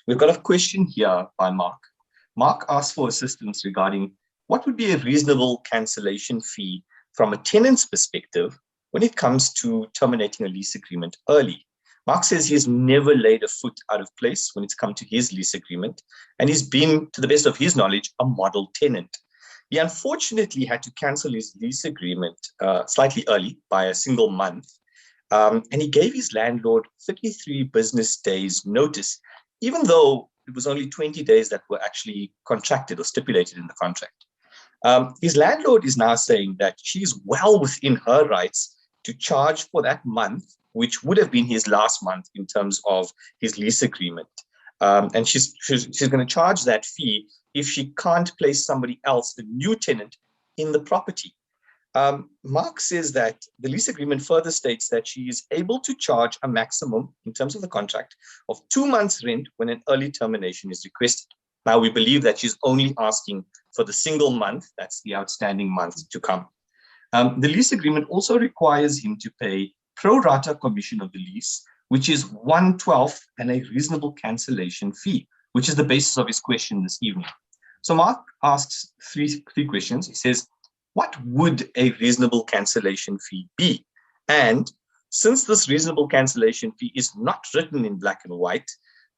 We've got a question here by Mark. Mark asked for assistance regarding what would be a reasonable cancellation fee from a tenant's perspective when it comes to terminating a lease agreement early. Mark says he has never laid a foot out of place when it's come to his lease agreement, and he's been, to the best of his knowledge, a model tenant. He unfortunately had to cancel his lease agreement slightly early by a single month, and he gave his landlord 33 business days notice, even though it was only 20 days that were actually contracted or stipulated in the contract. His landlord is now saying that she's well within her rights to charge for that month, which would have been his last month in terms of his lease agreement. And she's going to charge that fee if she can't place somebody else, a new tenant, in the property. Mark says that the lease agreement further states that she is able to charge a maximum, in terms of the contract, of 2 months' rent when an early termination is requested. Now, we believe that she's only asking for the single month, that's the outstanding month to come. The lease agreement also requires him to pay pro rata commission of the lease, which is 1/12, and a reasonable cancellation fee, which is the basis of his question this evening. So Mark asks three questions. He says, what would a reasonable cancellation fee be? And since this reasonable cancellation fee is not written in black and white,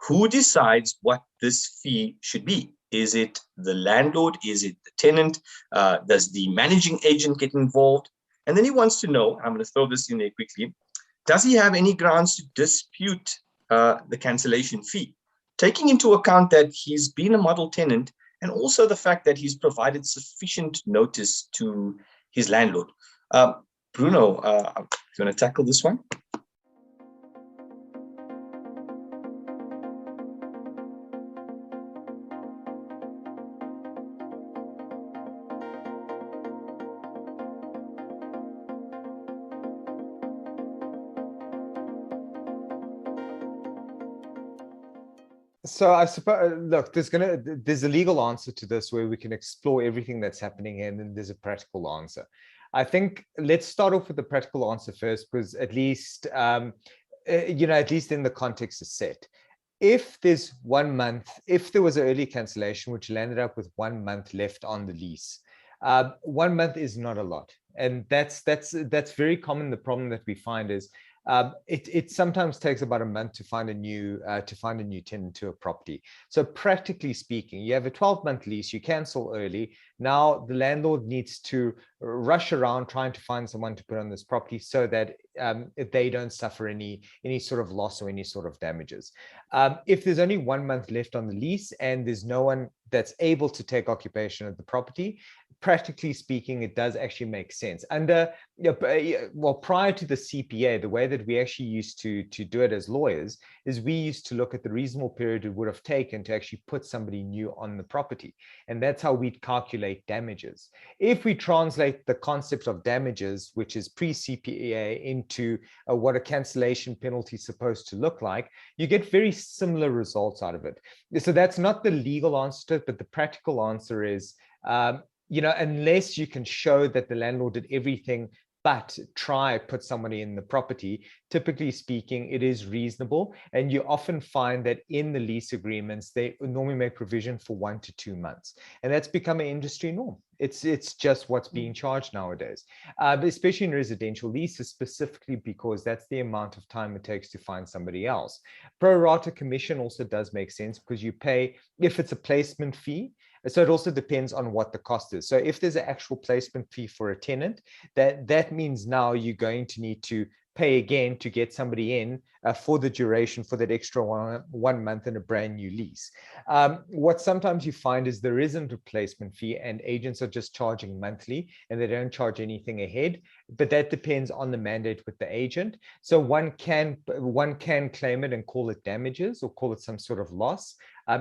who decides what this fee should be? Is it the landlord? Is it the tenant? Does the managing agent get involved? And then he wants to know, I'm going to throw this in there quickly, does he have any grounds to dispute the cancellation fee? Taking into account that he's been a model tenant and also the fact that he's provided sufficient notice to his landlord. Bruno, do you want to tackle this one? So I suppose, look, there's a legal answer to this where we can explore everything that's happening, and then there's a practical answer. I think let's start off with the practical answer first, because at least, at least in the context is set. If there's 1 month, if there was an early cancellation, which landed up with 1 month left on the lease, 1 month is not a lot. And that's very common. The problem that we find is, it sometimes takes about a month to find a new tenant to a property. So practically speaking, you have a 12-month lease, you cancel early. Now the landlord needs to rush around trying to find someone to put on this property so that they don't suffer any sort of loss or any sort of damages. If there's only 1 month left on the lease and there's no one that's able to take occupation of the property, practically speaking, it does actually make sense. Prior to the CPA, the way that we actually used to do it as lawyers is we used to look at the reasonable period it would have taken to actually put somebody new on the property. And that's how we'd calculate damages. If we translate the concept of damages, which is pre-CPA, into what a cancellation penalty is supposed to look like, you get very similar results out of it. So that's not the legal answer to it, but the practical answer is, unless you can show that the landlord did everything but put somebody in the property, typically speaking, it is reasonable. And you often find that in the lease agreements, they normally make provision for 1 to 2 months. And that's become an industry norm. It's just what's being charged nowadays, especially in residential leases, specifically because that's the amount of time it takes to find somebody else. Pro rata commission also does make sense because you pay, if it's a placement fee, so it also depends on what the cost is. So if there's an actual placement fee for a tenant, that means now you're going to need to pay again to get somebody in for the duration, for that extra one month in a brand new lease. What sometimes you find is there isn't a placement fee and agents are just charging monthly and they don't charge anything ahead, but that depends on the mandate with the agent. So one can claim it and call it damages or call it some sort of loss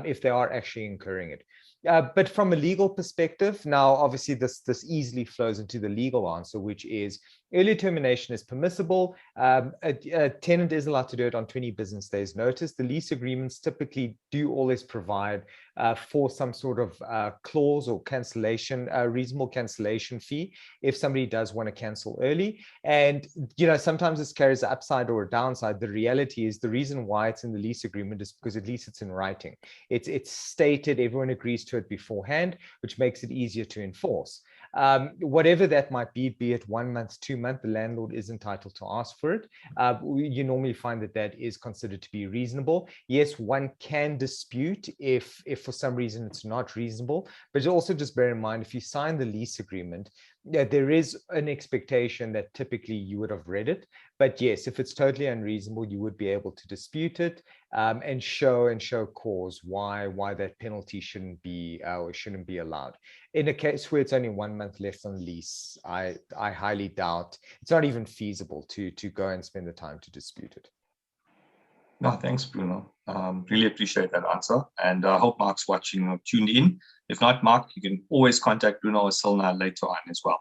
if they are actually incurring it. But from a legal perspective, now obviously this easily flows into the legal answer, which is early termination is permissible. A tenant is allowed to do it on 20 business days notice. The lease agreements typically do always provide for some sort of clause or cancellation, reasonable cancellation fee if somebody does want to cancel early. And, sometimes this carries an upside or a downside. The reality is the reason why it's in the lease agreement is because at least it's in writing. It's stated, everyone agrees to it beforehand, which makes it easier to enforce. Whatever that might be it 1 month, 2 months, the landlord is entitled to ask for it. You normally find that is considered to be reasonable. Yes, one can dispute if for some reason it's not reasonable, but also just bear in mind, if you sign the lease agreement, there is an expectation that typically you would have read it. But yes, if it's totally unreasonable, you would be able to dispute it and show cause why that penalty shouldn't be or shouldn't be allowed. In a case where it's only 1 month left on lease, I highly doubt it's not even feasible to go and spend the time to dispute it. No, thanks, Bruno. Really appreciate that answer. And I hope Mark's watching or tuned in. If not, Mark, you can always contact Bruno or Cilna later on as well.